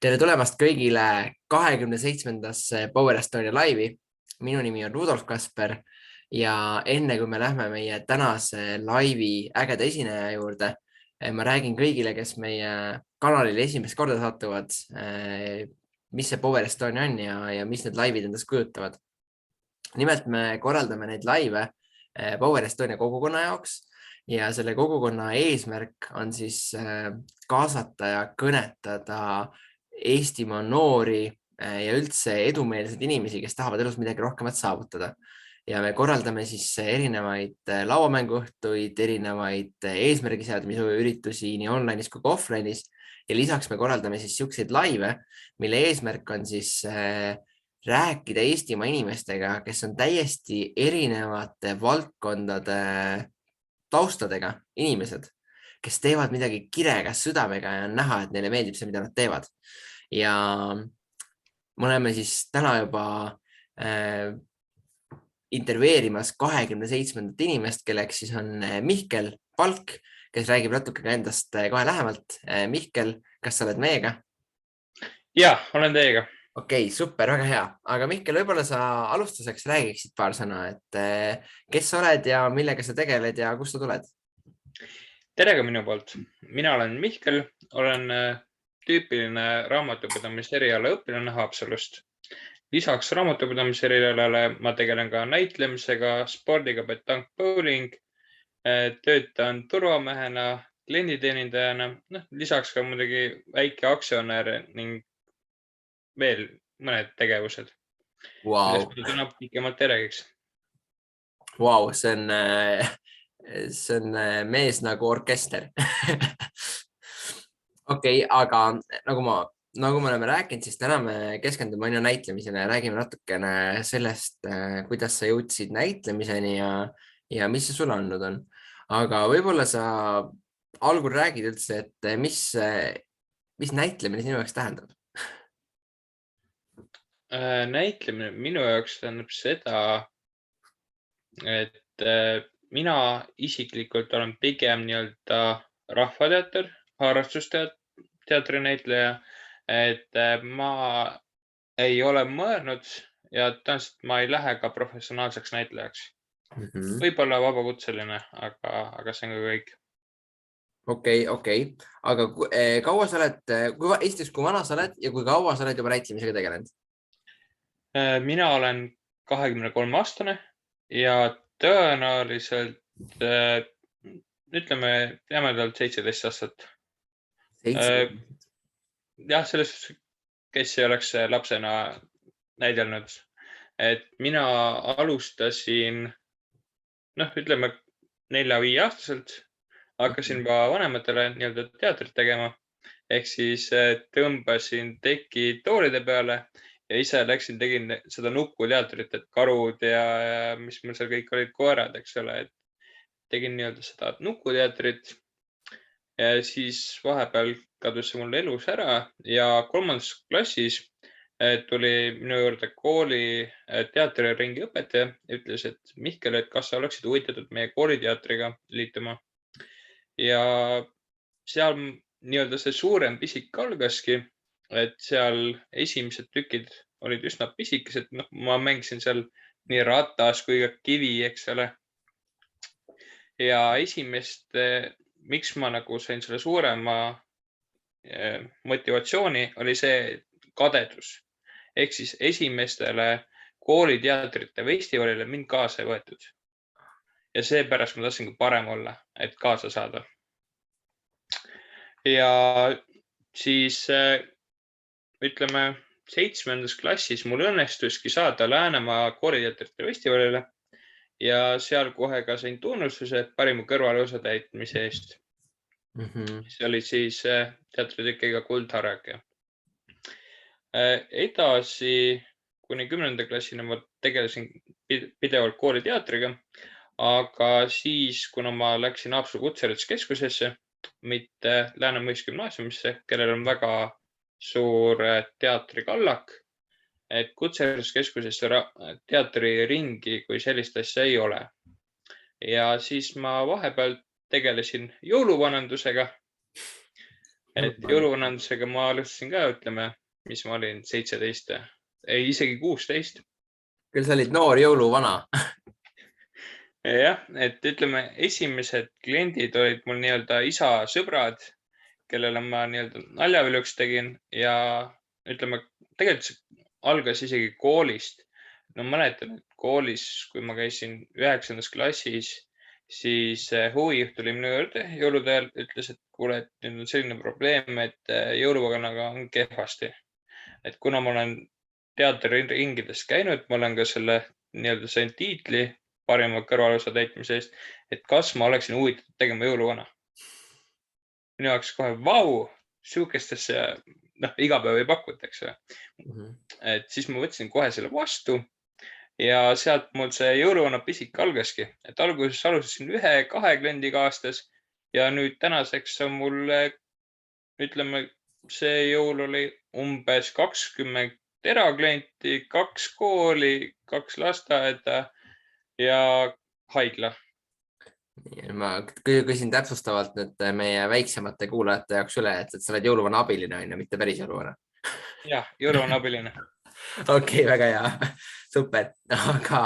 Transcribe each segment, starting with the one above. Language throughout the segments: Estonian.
Tere tulemast kõigile 27. Power Estonia laivi. Minu nimi on Rudolf Kasper ja enne kui me lähme meie tänase laivi ägeda esineja juurde, ma räägin kõigile, kes meie kanalile esimest korda satuvad, mis see Power Estonia on ja mis need laivid endast kujutavad. Nimelt me korraldame neid laive Power Estonia kogukonna jaoks ja selle kogukonna eesmärk on siis kaasata ja kõnetada Eestimaa noori ja üldse edumeelseid inimesi, kes tahavad elus midagi rohkemat saavutada. Ja me korraldame siis erinevaid lauamänguõhtuid, erinevaid eesmärgi seadmise üritusi nii online'is kui ka offline'is. Ja lisaks me korraldame siis siukseid laive, mille eesmärk on siis rääkida Eestimaa inimestega, kes on täiesti erinevate valdkondade taustadega inimesed, kes teevad midagi kirega, südamega ja on näha, et neile meeldib see, mida nad teevad. Ja me oleme siis täna juba intervjueerimas 27. inimest, kelleks siis on Mihkel Palk, kes räägib natuke ka endast kohe lähemalt. Mihkel, kas sa oled meiega? Ja, olen teiega. Okei, super, väga hea. Aga Mihkel, võib-olla sa alustuseks räägiksid paar sõna, et kes sa oled ja millega sa tegeled ja kust sa tuled? Tere ka minu poolt. Mina olen Mihkel, olen tüüpiline raamatupidamise eriala õpilane Haapsalust. Lisaks raamatupidamise erialale ma tegelen ka näitlemisega, spordiga, petank, bowling, töötan turvamehena, klienditeenindajana, lisaks ka muidugi väike aktsionär ning veel mõned tegevused, millest ma täna pikemalt räägiks. Wow, see on mees nagu orkester. Okei, aga nagu me oleme rääkinud, siis täna me keskendume aina näitlemisele ja räägime natukene sellest, kuidas sa jõudsid näitlemiseni ja mis see sulle andnud on. Aga võib-olla sa algul räägid üldse, et mis näitlemine sinu jaoks tähendab? Näitlemine minu jaoks tähendab seda, et mina isiklikult olen pigem nii-öelda rahvateater, harrastusteatri näitleja, et ma ei ole mõelnud ja tõenäoliselt ma ei lähe ka professionaalseks näitlejaks. Võib-olla vabakutseline, aga see on ka kõik. Okei. Aga kaua sa oled, kui vana sa oled ja kui kaua sa oled juba näitlemisega tegelenud? Mina olen 23-aastane ja tõenäoliselt ütleme jämedalt 17 aastat. Jah, sellest, kes ei oleks lapsena näidelnud, et mina alustasin, ütleme 4-5 aastaselt, hakkasin juba vanematele nii-öelda teatrit tegema, ehk siis tõmbasin teki toolide peale ja ise läksin, tegin seda nukuteatrit, et karud ja mis meil seal kõik olid, koerad, eks ole, et tegin nii-öelda seda nukuteatrit ja siis vahepeal kadus see mul elus ära ja 3. klassis tuli minu juurde kooli teatriringi õpetaja ja ütles, et Mihkel, et kas sa oleksid huvitatud meie kooliteatriga liituma. Ja seal nii-öelda see suurem pisik algaski, et seal esimesed tükid olid üsna pisikesed. Ma mängisin seal nii ratas kui ka kivi, eks ole. Ja miks ma nagu sain selle suurema motivatsiooni, oli see kadedus. Ehk siis esimestele kooliteatrite festivalile mind kaasa ei võetud. Ja seepärast ma tahtsin parem olla, et kaasa saada. Ja siis ütleme 7. klassis mul õnnestuski saada Läänemaa kooliteatrite festivalile ja seal kohe ka sain tunnustuse parima kõrvalosa täitmise eest. See oli siis teatritükiga Kuldharake. Edasi kuni 10. klassina ma tegelesin pidevalt kooliteatriga, aga siis, kuna ma läksin Haapsalu kutsehariduskeskusesse, mitte Läänemaa Gümnaasiumisse, kellel on väga suur teatrikallak, et kutsehariduskeskusesse teatriringi kui sellist asja ei ole. Ja siis ma vahepeal tegelesin jõuluvanandusega et jõuluvanandusega ma alustasin ka, ütleme, mis ma olin 17, ei isegi 16. Küll sa olid noor jõuluvana. Jah, et ütleme, esimesed kliendid olid mul nii-öelda isa sõbrad, kellele ma nii-öelda naljaviluks tegin ja ütleme, tegelikult see algas isegi koolist. No mäletan, et koolis, kui ma käisin 9. klassis, siis huvijuht tuli minu juurde jõulude ajal, ütles, et kuule, et nüüd on selline probleem, et jõuluvanaga on kehvasti. Et kuna ma olen teatriringides käinud, ma olen ka selle nii-öelda sain tiitli parima kõrvalosa täitmise eest, et kas ma oleksin huvitatud tegema jõuluvana. Minu jaoks kohe, vau, sihukestesse, iga päev ei pakuta, eks ole. Et siis ma võtsin kohe selle vastu ja sealt mul see jõuluvana pisik algaski, et alguses alustasin 1-2 kliendiga aastas ja nüüd tänaseks on mul, ütleme, see jõul oli umbes 20 eraklienti, 2 kooli, 2 lasteaeda ja haigla. Ma küsin täpsustavalt nüüd meie väiksemate kuulajate jaoks üle, et sa oled jõuluvana abiline, on ju, mitte päris jõuluvana. Jah, jõuluvana abiline. Okei, väga hea. Super. Aga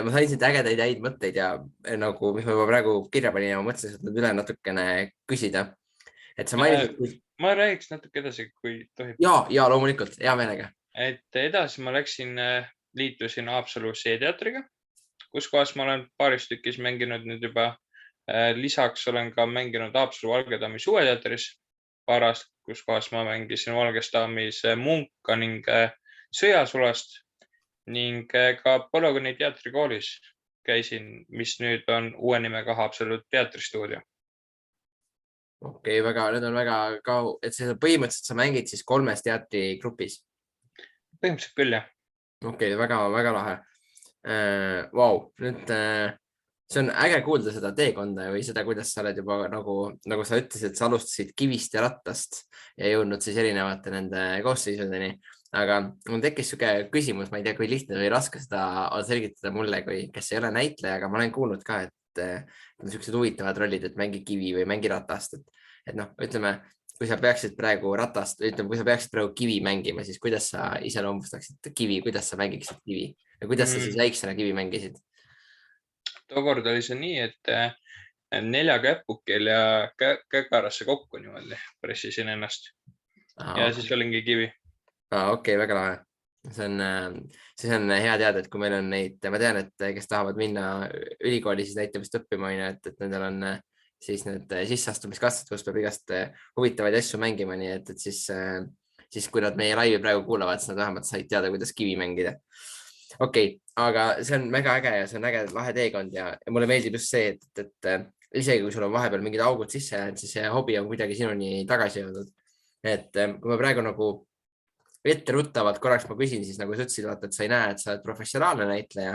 ma sain siit ägedaid häid mõtteid ja nagu, mis ma juba praegu kirja panin ja ma mõtlesin, et nad üle natukene küsida. Et sa mainisid... Ma räägiks natuke edasi, kui tohib. Ja, loomulikult, hea meelega. Et edasi ma liitusin Haapsalu C-teatriga, kus kohas ma olen paaris tükis mänginud nüüd juba. Lisaks olen ka mänginud Haapsalu Valgedaami suveteatris paar aastat, kus kohas ma mängisin Valgestaamis Munka ning Sõjasulast ning ka Polügooni teatrikoolis käisin, mis nüüd on uue nimega Haapsalu teatristuudio. Okei, need on väga et põhimõtteliselt sa mängid siis 3 teatrigrupis? Põhimõtteliselt küll, jah. Okei, väga lahe. Vau, nüüd see on äge kuulda seda teekonda või seda, kuidas sa oled juba nagu sa ütlesid, sa alustasid kivist ja rattast ja jõudnud siis erinevate nende koosseisudeni. Aga mul tekkis siuke küsimus, ma ei tea, kui lihtne või raske seda selgitada mulle, kes ei ole näitleja, aga ma olen kuulnud ka, et on siuksed huvitavad rollid, et mängi kivi või mängi ratast. Et ütleme, kui sa peaksid praegu ratast, ütleme, kui sa peaksid praegu kivi mängima, siis kuidas sa iseloomustaksid kivi, kuidas sa mängiksid kivi ja kuidas sa siis väiksena kivi mängisid? Tookord oli see nii, et 4 käpukil ja käkarasse kokku niimoodi pressisin ennast ja siis olingi kivi. Okei, väga lahe. See on hea teada, et kui meil on neid, ma tean, et kes tahavad minna ülikooli siis näitamist õppima, et nendel on siis need sisseastumiskastid, kus peab igast huvitavaid asju mängima, nii et siis kui nad meie laivi praegu kuulavad, siis nad vähemalt said teada, kuidas kivi mängida. Okei, aga see on väga äge ja see on äge lahe teekond ja mulle meeldib just see, et isegi kui sul on vahepeal mingid augud sisse jäänud, siis see hobi on kuidagi sinuni tagasi jõudnud. Et kui ma praegu nagu etteruttavalt korraks ma küsin, siis nagu sa ütlesid, vaata, et sa ei näe, et sa oled professionaalne näitleja,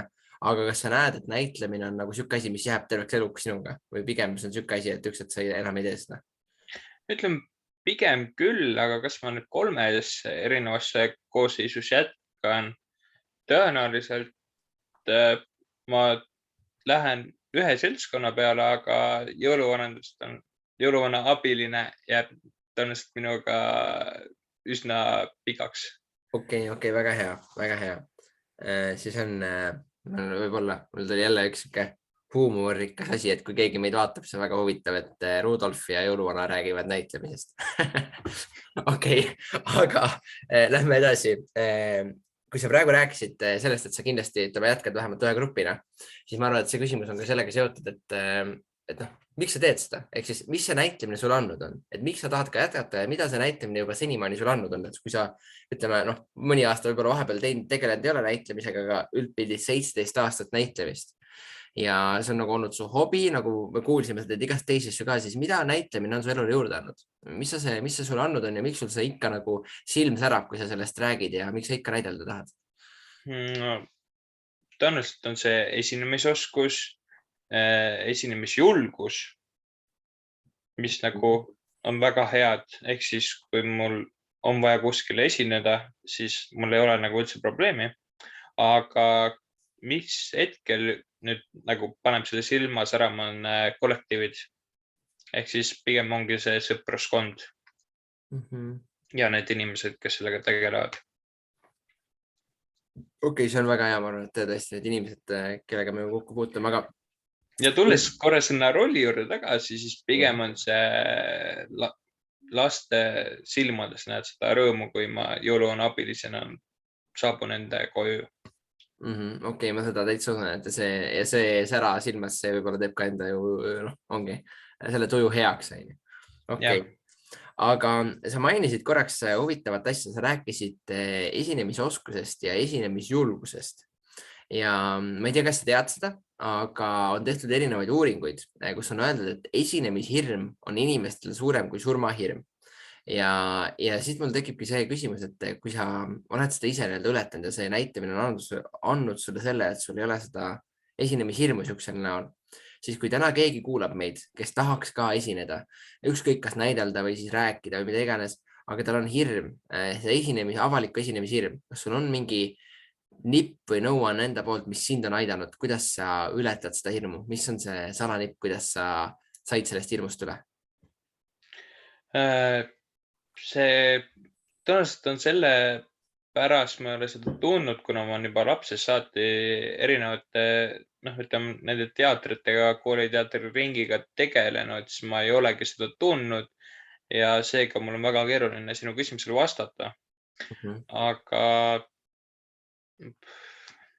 aga kas sa näed, et näitlemine on nagu siuke asi, mis jääb terveks eluks sinuga või pigem see on siuke asi, et ükskord sa enam ei tee seda? Ütleme pigem küll, aga kas ma nüüd 3 erinevasse koosseisus jätkan? Tõenäoliselt ma lähen ühe seltskonna peale, aga jõuluvana abiline jääb tõenäoliselt minuga üsna pikaks. Okei, väga hea. Siis on võib-olla, mul tuli jälle üks huumorikas asi, et kui keegi meid vaatab, see on väga huvitav, et Rudolf ja jõuluvana räägivad näitlemisest. Okei, aga lähme edasi. Kui sa praegu rääkisid sellest, et sa kindlasti jätkad vähemalt ühe grupina, siis ma arvan, et see küsimus on ka sellega seotud, et miks sa teed seda? Ehk siis, mis see näitlemine sul andnud on? Et miks sa tahad ka jätkata ja mida see näitlemine juba senimaani sul andnud on? Et kui sa, ütleme, mõni aasta võib-olla vahepeal tegelenud ei ole näitlemisega, aga üldpildis 17 aastat näitlemist. Ja see on nagu olnud su hobi, nagu me kuulsime seda igast teisessu ka, siis mida näitlemine on su elule juurde andnud? Mis see sulle andnud on ja miks sul see ikka nagu silm särab, kui sa sellest räägid ja miks sa ikka näidelda tahad? Tõenäoliselt on see esinemisoskus, esinemisjulgus, mis nagu on väga head. Ehk siis, kui mul on vaja kuskile esineda, siis mul ei ole nagu üldse probleemi. Aga mis hetkel nüüd nagu paneb selle silma särama on kollektiivid. Ehk siis pigem ongi see sõpruskond. ja need inimesed, kes sellega tegelevad. Okei, see on väga hea, ma arvan, et tõesti need inimesed, kellega me kokku puutume, aga Ja tulles korra sinna rolli juurde tagasi, siis pigem on see laste silmades näed seda rõõmu, kui ma jõuluvana abilisena saabun nende koju. Okei, ma seda täitsa usun, et see sära silmas, see võib-olla teeb ka enda ju, ongi selle tuju heaks. Okei. Aga sa mainisid korraks huvitavat asja, sa rääkisid esinemisoskusest ja esinemisjulgusest. Ja ma ei tea, kas sa tead seda, aga on tehtud erinevaid uuringuid, kus on öeldud, et esinemishirm on inimestel suurem kui surmahirm. Ja siis mul tekibki see küsimus, et kui sa oled seda ise ületanud ja see näitamine on andnud sulle selle, et sul ei ole seda esinemishirmu siuksel näol, siis kui täna keegi kuulab meid, kes tahaks ka esineda, ükskõik kas näidelda või siis rääkida või mida iganes, aga tal on hirm, see avaliku esinemishirm, kas sul on mingi nipp või nõuanne enda poolt, mis sind on aidanud, kuidas sa ületad seda hirmu, mis on see salanipp, kuidas sa said sellest hirmust üle? See tõenäoliselt on selle pärast ma ei ole seda tundnud, kuna ma olen juba lapsest saati erinevate, ütleme nende teatritega, kooliteatriringiga tegelenud, siis ma ei olegi seda tundnud ja seega mul on väga keeruline sinu küsimusele vastata. Aga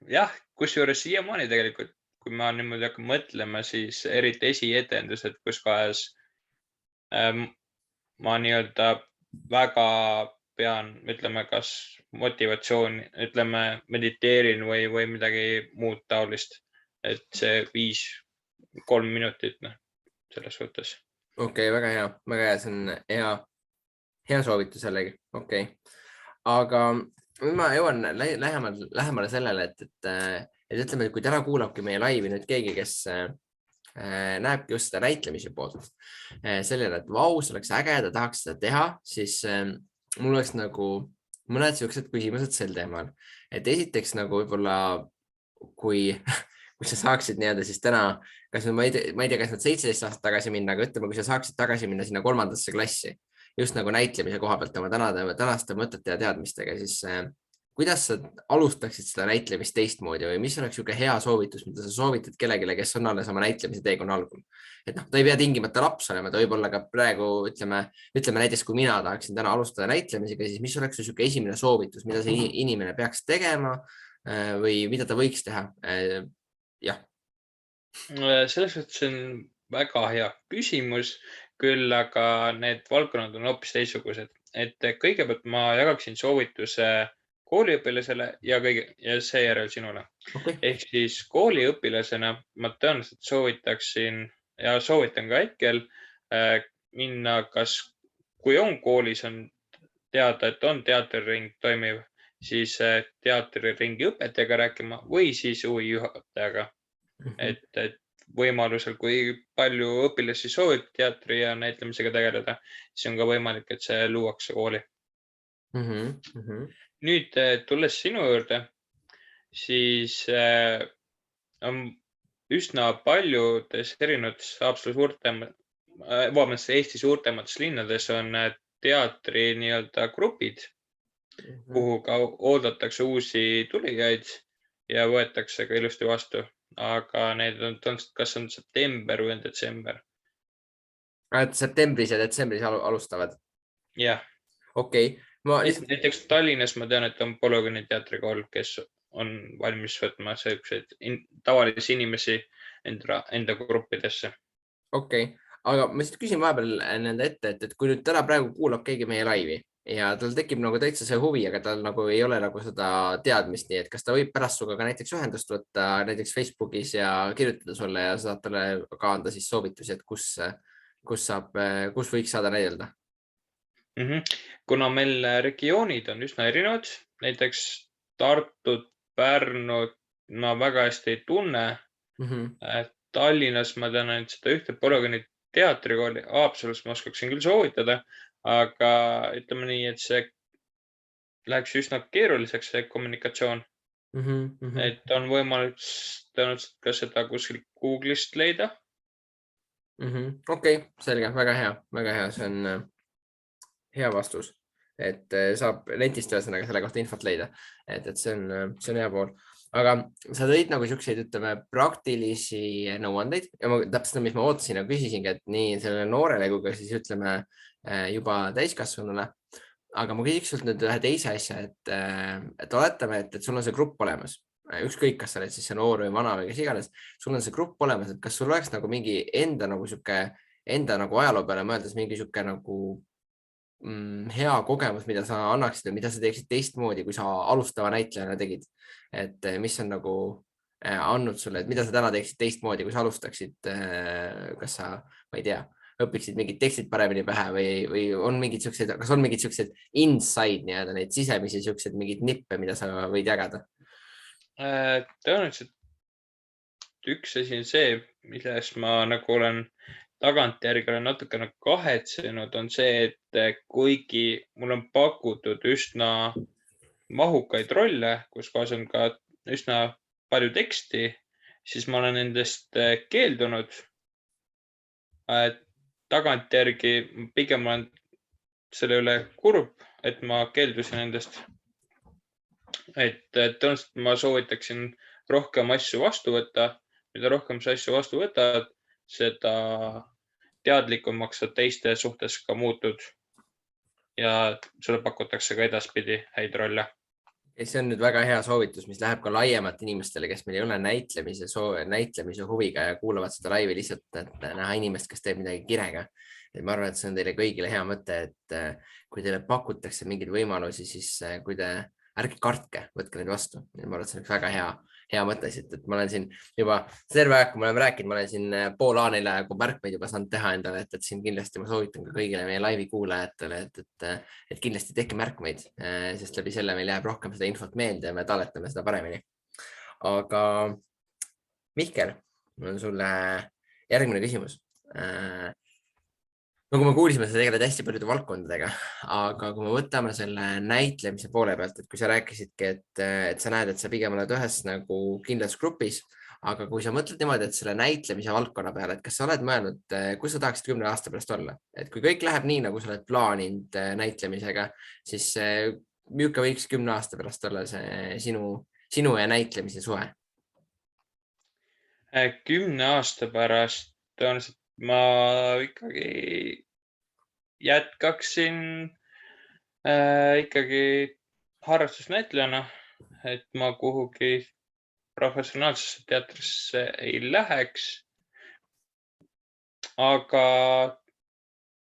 jah, kusjuures siiamaani tegelikult, kui ma niimoodi hakkan mõtlema, siis eriti esietendused, kus kohas ma nii-öelda väga pean, ütleme, kas motivatsioon, ütleme, mediteerin või midagi muud taolist, et see 5-3 minutit, selles suhtes. Okei, väga hea, see on hea soovitus jällegi. Okei. Aga ma jõuan lähemale sellele, et ütleme, kui täna kuulabki meie laivi nüüd keegi, kes näebki just seda näitlemise poolt sellele, et vau, see oleks äge, ta tahaks seda teha, siis mul oleks nagu mõned siuksed küsimused sel teemal. Et esiteks nagu võib-olla, kui sa saaksid nii-öelda siis täna, ma ei tea, kas nad 17 aastat tagasi minna, aga ütleme, kui sa saaksid tagasi minna sinna 3. klassi, just nagu näitlemise koha pealt oma tänaste mõtete ja teadmistega, siis kuidas sa alustaksid seda näitlemist teistmoodi või mis oleks niisugune hea soovitus, mida sa soovitad kellelegi, kes on alles oma näitlemise teekonna algul? Et ta ei pea tingimata laps olema, ta võib olla ka praegu, ütleme näiteks, kui mina tahaksin täna alustada näitlemisega, siis mis oleks niisugune esimene soovitus, mida see inimene peaks tegema või mida ta võiks teha? Jah. Selles suhtes on väga hea küsimus, küll aga need valdkonnad on hoopis teistsugused, et kõigepealt ma jagaksin soovituse kooliõpilasele ja seejärel sinule. Okay. Ehk siis kooliõpilasena ma tõenäoliselt soovitaksin ja soovitan ka hetkel minna, kui on koolis on teada, et on teatriring toimiv, siis teatriringi õpetajaga rääkima või siis huvijuhatajaga. Et võimalusel, kui palju õpilasi soovib teatri ja näitlemisega tegeleda, siis on ka võimalik, et see luuakse kooli. Nüüd tulles sinu juurde, siis on üsna paljudes erinevates Eesti suurtemates linnades on teatri nii-öelda grupid, kuhu ka oodatakse uusi tulijaid ja võetakse ka ilusti vastu. Aga need on, kas on september või on detsember? Septembris ja detsembris alustavad? Jah. Okei. Näiteks Tallinnas ma tean, et on Polügooni teatrikool, kes on valmis võtma selliseid tavalisi inimesi enda gruppidesse. Okei. Aga ma siis küsin vahepeal nende ette, et kui nüüd täna praegu kuulab keegi meie laivi ja tal tekib nagu täitsa see huvi, aga tal nagu ei ole nagu seda teadmist, nii et kas ta võib pärast suga ka näiteks ühendust võtta näiteks Facebookis ja kirjutada sulle ja saab talle ka anda siis soovitusi, et kus võiks saada näidelda? Kuna meil regioonid on üsna erinevad, näiteks Tartut, Pärnut ma väga hästi ei tunne. Tallinnas ma tean ainult seda ühte Polügooni teatrikooli, Haapsalus ma oskaksin küll soovitada, aga ütleme nii, et see läheks üsna keeruliseks, see kommunikatsioon. Et on võimalik tõenäoliselt ka seda kuskil Google'ist leida. Okei, selge, väga hea, see on hea vastus, et saab netist ühesõnaga selle kohta infot leida, et see on hea pool. Aga sa tõid nagu siukseid, ütleme, praktilisi nõuandeid ja ma täpselt, mis ma ootasin ja küsisingi, et nii sellele noorele kui ka siis ütleme juba täiskasvanule. Aga ma küsiks sult nüüd ühe teise asja, et oletame, et sul on see grupp olemas. Ükskõik, kas sa oled siis see noor või vana või kes iganes, sul on see grupp olemas, et kas sul oleks nagu mingi enda nagu ajaloo peale mõeldes mingi sihuke nagu hea kogemus, mida sa annaksid või mida sa teeksid teistmoodi, kui sa alustava näitlejana tegid, et mis on nagu andnud sulle, et mida sa täna teeksid teistmoodi, kui sa alustaksid, kas sa, ma ei tea, õpiksid mingid tekstid paremini pähe või on mingid siuksed, kas on mingid siuksed inside nii-öelda neid sisemisi siuksed mingid nippe, mida sa võid jagada? Tõenäoliselt üks asi on see, milles ma nagu olen tagantjärgi olen natukene kahetsenud, on see, et kuigi mul on pakutud üsna mahukaid rolle, kus kohas on ka üsna palju teksti, siis ma olen nendest keeldunud. Tagantjärgi pigem olen selle üle kurb, et ma keeldusin nendest. Et tõenäoliselt ma soovitaksin rohkem asju vastu võtta. Mida rohkem sa asju vastu võtad, seda teadlikumaks sa teiste suhtes ka muutud ja sulle pakutakse ka edaspidi häid rolle. See on nüüd väga hea soovitus, mis läheb ka laiemalt inimestele, kes meil ei ole näitlemise huviga ja kuulavad seda laivi lihtsalt, et näha inimest, kes teeb midagi kirega. Et ma arvan, et see on teile kõigile hea mõte, et kui teile pakutakse mingeid võimalusi, siis kui te ärge kartke, võtke neid vastu. Ma arvan, et see on üks väga hea mõte siit, et ma olen siin juba terve aeg, kui me oleme rääkinud, ma olen siin pool A4 märkmeid juba saanud teha endale, et siin kindlasti ma soovitan ka kõigile meie laivi kuulajatele, et kindlasti tehke märkmeid, sest läbi selle meil jääb rohkem seda infot meelde ja me talletame seda paremini. Aga Mihkel, mul on sulle järgmine küsimus. No kui me kuulisime, sa tegeled hästi paljude valdkondadega, aga kui me võtame selle näitlemise poole pealt, et kui sa rääkisidki, et sa näed, et sa pigem oled ühes nagu kindlas grupis, aga kui sa mõtled niimoodi, et selle näitlemise valdkonna peale, et kas sa oled mõelnud, kus sa tahaksid 10 aasta pärast olla? Et kui kõik läheb nii, nagu sa oled plaaninud näitlemisega, siis milline võiks 10 aasta pärast olla see sinu ja näitlemise suhe? 10 aasta pärast tõenäoliselt ma ikkagi jätkaksin ikkagi harrastusnäitlejana, et ma kuhugi professionaalsesse teatrisse ei läheks. Aga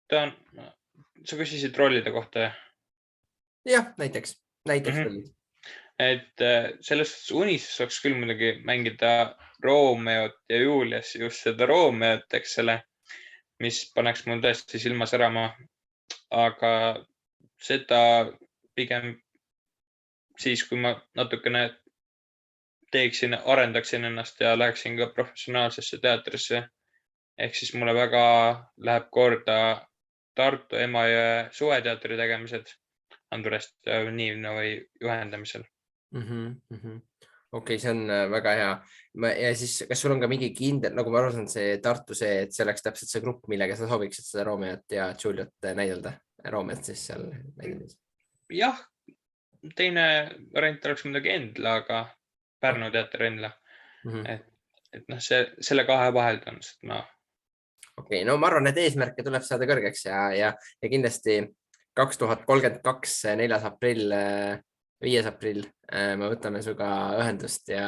sa küsisid rollide kohta? Jah, näiteks rollid. Et selles unistus oleks küll muidugi mängida Romeot ja Julias, just seda Romeot, eks selle, mis paneks mul tõesti silma särama. Aga seda pigem siis, kui ma natukene arendaksin ennast ja läheksin ka professionaalsesse teatrisse. Ehk siis mulle väga läheb korda Tartu Emajõe suveteatri tegemised Andrest Niivna või juhendamisel. Okei, see on väga hea. Ja siis, kas sul on ka mingi kindel, nagu ma arvan, see Tartu see, et see oleks täpselt see grupp, millega sa sooviksid seda Romeot ja Juliet näidelda? Romeot siis seal näideldas? Jah, teine variant oleks muidugi Endla, aga Pärnu teater Endla. Et selle kahe vahel on. Okei, no ma arvan, et eesmärke tuleb saada kõrgeks ja kindlasti 2032, 4. aprill, 5. aprill me võtame suga ühendust ja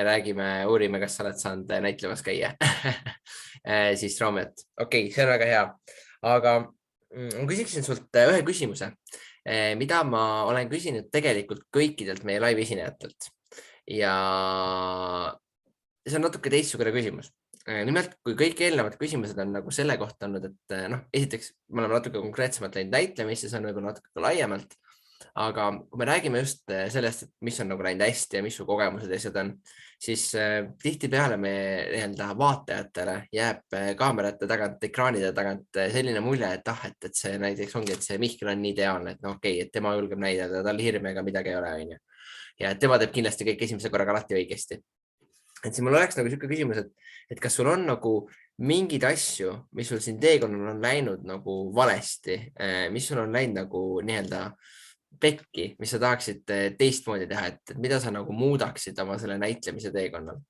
räägime, uurime, kas sa oled saanud näitlemas käia siis Romeot. Okei, see on väga hea. Aga ma küsiksin sult ühe küsimuse, mida ma olen küsinud tegelikult kõikidelt meie live esinejatelt ja see on natuke teistsugune küsimus. Nimelt, kui kõik eelnevad küsimused on nagu selle kohta olnud, et esiteks me oleme natuke konkreetsemalt läinud näitlemisse, see on võib-olla natuke laiemalt, aga kui me räägime just sellest, et mis on nagu läinud hästi ja mis su kogemused asjad on, siis tihtipeale me vaatajatele jääb kaamerate tagant, ekraanide tagant selline mulje, et see näiteks ongi, et see Mihkel on nii ideaalne, et okei, et tema julgeb näidata, tal hirme ega midagi ei ole, on ju. Ja tema teeb kindlasti kõik esimese korraga alati õigesti. et siis mul oleks nagu siuke küsimus, et kas sul on nagu mingeid asju, mis sul siin teekonnal on läinud nagu valesti, mis sul on läinud nagu nii-öelda pekki, mis sa tahaksid teistmoodi teha, et mida sa nagu muudaksid oma selle näitlemise teekonnal?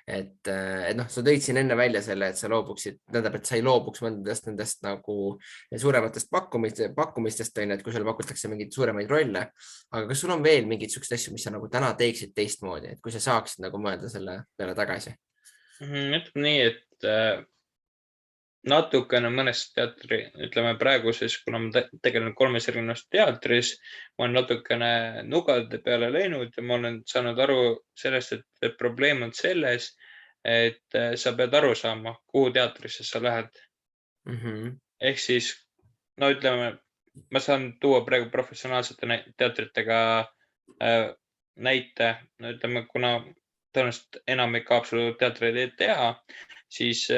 Et noh, sa tõid siin enne välja selle, et sa loobuksid, tähendab, et sa ei loobuks mõndadest nendest nagu suurematest pakkumistest, on ju, et kui sulle pakutakse mingeid suuremaid rolle. Aga kas sul on veel mingeid siukseid asju, mis sa nagu täna teeksid teistmoodi, et kui sa saaksid nagu mõelda selle peale tagasi? Ütleme nii, et natukene mõnest teatri, ütleme praeguses, kuna ma tegelen 3 erinevas teatris, ma olen natukene nugade peale läinud ja ma olen saanud aru sellest, et probleem on selles, et sa pead aru saama, kuhu teatrisse sa lähed. Ehk siis, no ütleme, ma saan tuua praegu professionaalsete teatritega näite, no ütleme, kuna tõenäoliselt enamik Haapsalu teatreid ei tea, siis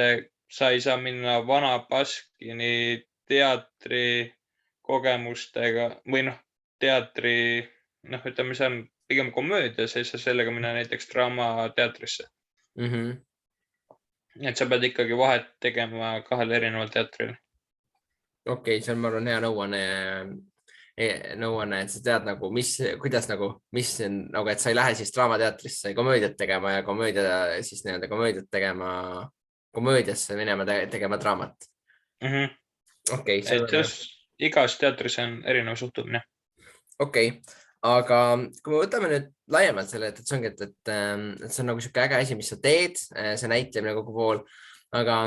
sa ei saa minna Vana Baskini teatri kogemustega või noh, teatri, noh, ütleme, see on pigem komöödia, sa ei saa sellega minna näiteks draamateatrisse. Et sa pead ikkagi vahet tegema 2 erineval teatril. Okei, see on, ma arvan, hea nõuanne, et sa tead nagu, kuidas nagu, mis on nagu, et sa ei lähe siis draamateatrisse komöödiat tegema ja komöödia siis nii-öelda komöödiat tegema komöödiasse minema tegema draamat. Okei, see on igas teatris on erinev suhtumine. Okei, aga kui me võtame nüüd laiemalt selle, et see ongi, et see on nagu siuke äge asi, mis sa teed, see näitlemine kogu pool, aga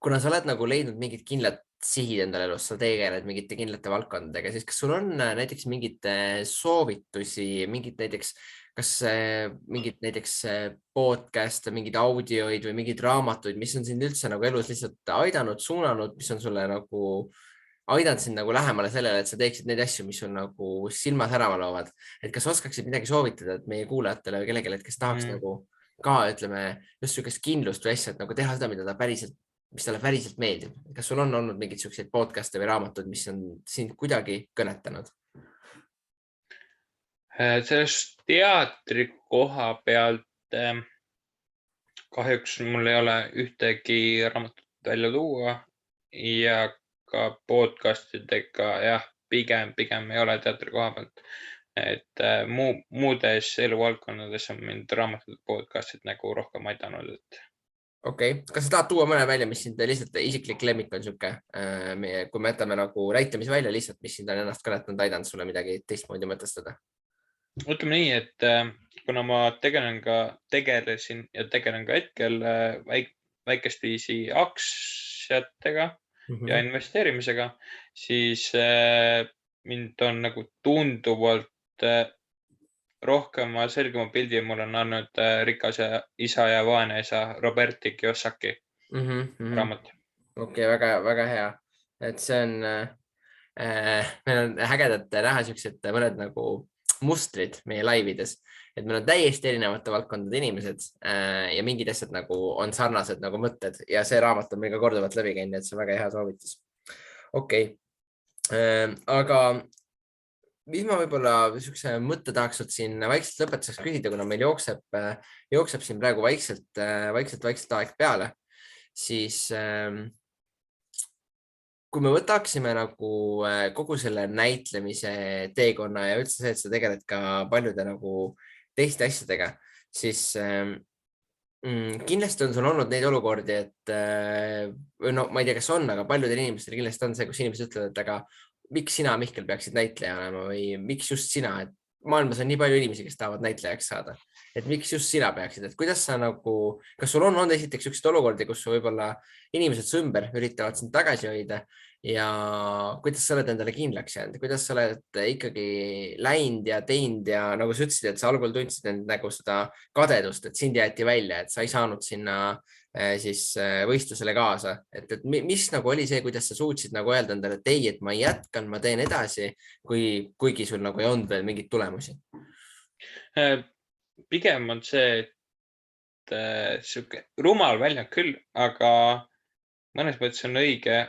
kuna sa oled nagu leidnud mingid kindlad sihid endale elus, sa tegeled mingite kindlate valdkondadega, siis kas sul on näiteks mingid soovitusi, mingid näiteks, kas mingid näiteks podcast, mingid audioid või mingid raamatuid, mis on sind üldse nagu elus lihtsalt aidanud, suunanud, mis on sulle nagu aidanud sind nagu lähemale sellele, et sa teeksid neid asju, mis on nagu silma särama loovad. Et kas oskaksid midagi soovitada, et meie kuulajatele või kellelegi, kes tahaks nagu ka, ütleme, just sükest kindlust või asja, et nagu teha seda, mida ta päriselt, mis talle päriselt meeldib. Kas sul on olnud mingid siukseid podcast'e või raamatud, mis on sind kuidagi kõnetanud? Sellest teatri koha pealt kahjuks mul ei ole ühtegi raamatut välja tuua ja ka podcastidega jah, pigem ei ole teatri koha pealt. Et muudes eluvaldkonnades on mind raamatud podcastid nagu rohkem aidanud. Okei, kas sa tahad tuua mõne välja, mis sind lihtsalt isiklik lemmik on siuke, kui me jätame nagu näitamise välja lihtsalt, mis sind on ennast kõnetanud, aidanud sulle midagi teistmoodi mõtestada? Ütleme nii, et kuna ma tegelesin ja tegelen ka hetkel väikest viisi aktsiatega ja investeerimisega, siis mind on nagu tunduvalt rohkema selgema pildi mul on andnud Rikas isa ja vaene isa Roberto Kiyosaki raamat. Okei, väga hea. Et see on, meil on ägedad näha siuksed mõned nagu mustrid meie laivides, et meil on täiesti erinevate valdkondade inimesed ja mingid asjad nagu on sarnased nagu mõtted ja see raamat on meil ka korduvalt läbi käinud, et see on väga hea soovitus. Okei, aga mis ma võib-olla siukse mõtte tahaks siin vaikselt lõpetuseks küsida, kuna meil jookseb siin praegu vaikselt aeg peale, siis kui me võtaksime nagu kogu selle näitlemise teekonna ja üldse see, et sa tegeled ka paljude nagu teiste asjadega, siis kindlasti on sul olnud neid olukordi, et no ma ei tea, kas on, aga paljudel inimestel kindlasti on see, kus inimesed ütlevad, et aga miks sina, Mihkel, peaksid näitleja olema või miks just sina, et maailmas on nii palju inimesi, kes tahavad näitlejaks saada, et miks just sina peaksid, et kuidas sa nagu, kas sul on esiteks üksteist olukordi, kus võib-olla inimesed su ümber üritavad sind tagasi hoida ja kuidas sa oled endale kindlaks jäänud, kuidas sa oled ikkagi läinud ja teinud ja nagu sa ütlesid, et sa algul tundsid end nagu seda kadedust, et sind jäeti välja, et sa ei saanud sinna siis võistlusele kaasa, et mis nagu oli see, kuidas sa suutsid nagu öelda endale, et ei, et ma jätkan, ma teen edasi, kuigi sul nagu ei olnud veel mingeid tulemusi? Pigem on see, et sihuke rumal väljend küll, aga mõnes mõttes on õige,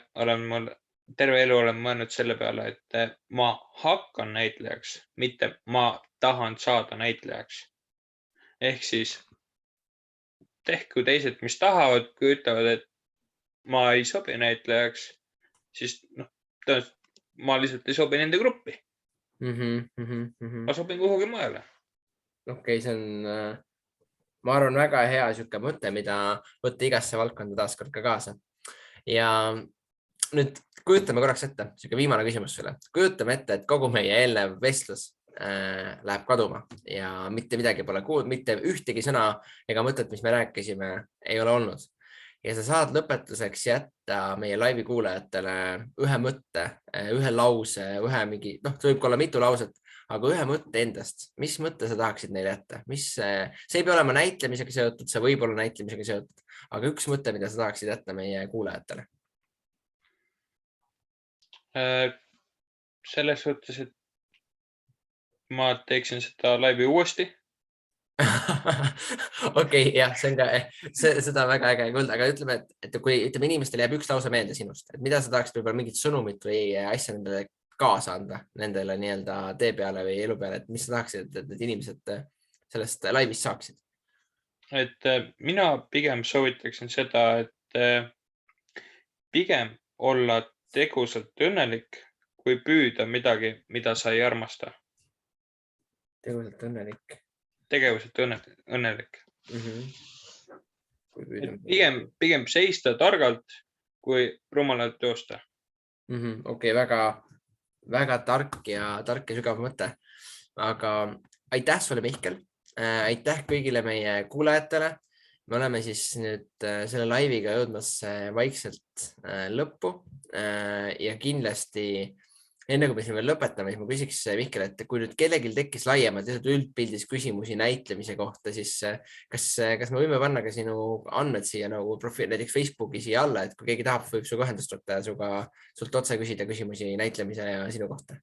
terve elu olen mõelnud selle peale, et ma hakkan näitlejaks, mitte ma tahan saada näitlejaks. Ehk siis tehku teised, mis tahavad, kui ütlevad, et ma ei sobi näitlejaks, siis tõenäoliselt ma lihtsalt ei sobi nende gruppi. Ma sobin kuhugi mujale. Okei, see on, ma arvan, väga hea siuke mõte, mida võtta igasse valdkonda taaskord ka kaasa. Ja nüüd kujutame korraks ette, siuke viimane küsimus sulle. Kujutame ette, et kogu meie eelnev vestlus läheb kaduma ja mitte midagi pole kuulnud, mitte ühtegi sõna ega mõtet, mis me rääkisime, ei ole olnud. Ja sa saad lõpetuseks jätta meie laivi kuulajatele ühe mõtte, ühe lause, see võib olla mitu lauset, aga ühe mõtte endast. Mis mõtte sa tahaksid neile jätta? See ei pea olema näitlemisega seotud, see võib olla näitlemisega seotud, aga üks mõte, mida sa tahaksid jätta meie kuulajatele. Selles suhtes, et ma teeksin seda laivi uuesti. Okei, jah, see on ka, seda on väga äge kuulda, aga ütleme, et kui inimestele jääb üks lause meelde sinust, et mida sa tahaksid võib-olla mingit sõnumit või asja nendele kaasa anda, nendele nii-öelda tee peale või elu peale, et mis sa tahaksid, et need inimesed sellest laivist saaksid? Et mina pigem soovitaksin seda, et pigem olla tegusalt õnnelik, kui püüda midagi, mida sa ei armasta. Tegusalt õnnelik. Tegevuselt õnnelik. Pigem seista targalt, kui rumalalt joosta. Okei, väga tark ja sügav mõte. Aga aitäh sulle, Mihkel. Aitäh kõigile meie kuulajatele. Me oleme siis nüüd selle laiviga jõudmas vaikselt lõppu ja kindlasti enne kui me siin veel lõpetame, siis ma küsiks Mihkel, et kui nüüd kellelgi tekkis laiemalt üldpildis küsimusi näitlemise kohta, siis kas me võime panna ka sinu andmed siia nagu profiil, näiteks Facebooki siia alla, et kui keegi tahab, võib suga ühendust võtta ja sult otse küsida küsimusi näitlemise ja sinu kohta?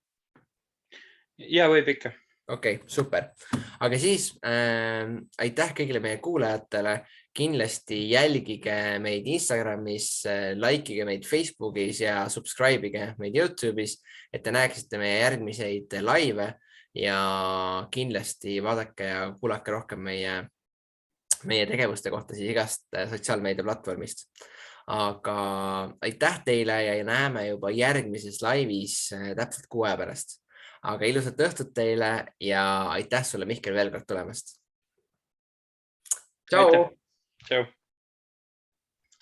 Ja võib ikka. Okei, super. Aga siis aitäh kõigile meie kuulajatele. Kindlasti jälgige meid Instagramis, likeige meid Facebookis ja subscribe'ige meid YouTube'is, et te näeksite meie järgmiseid laive ja kindlasti vaadake ja kuulake rohkem meie tegevuste kohta siis igast sotsiaalmeedia platvormist. Aga aitäh teile ja näeme juba järgmises laivis täpselt 6 aja pärast. Aga ilusat õhtut teile ja aitäh sulle, Mihkel, veel kord tulemast. Tšau! Tšau!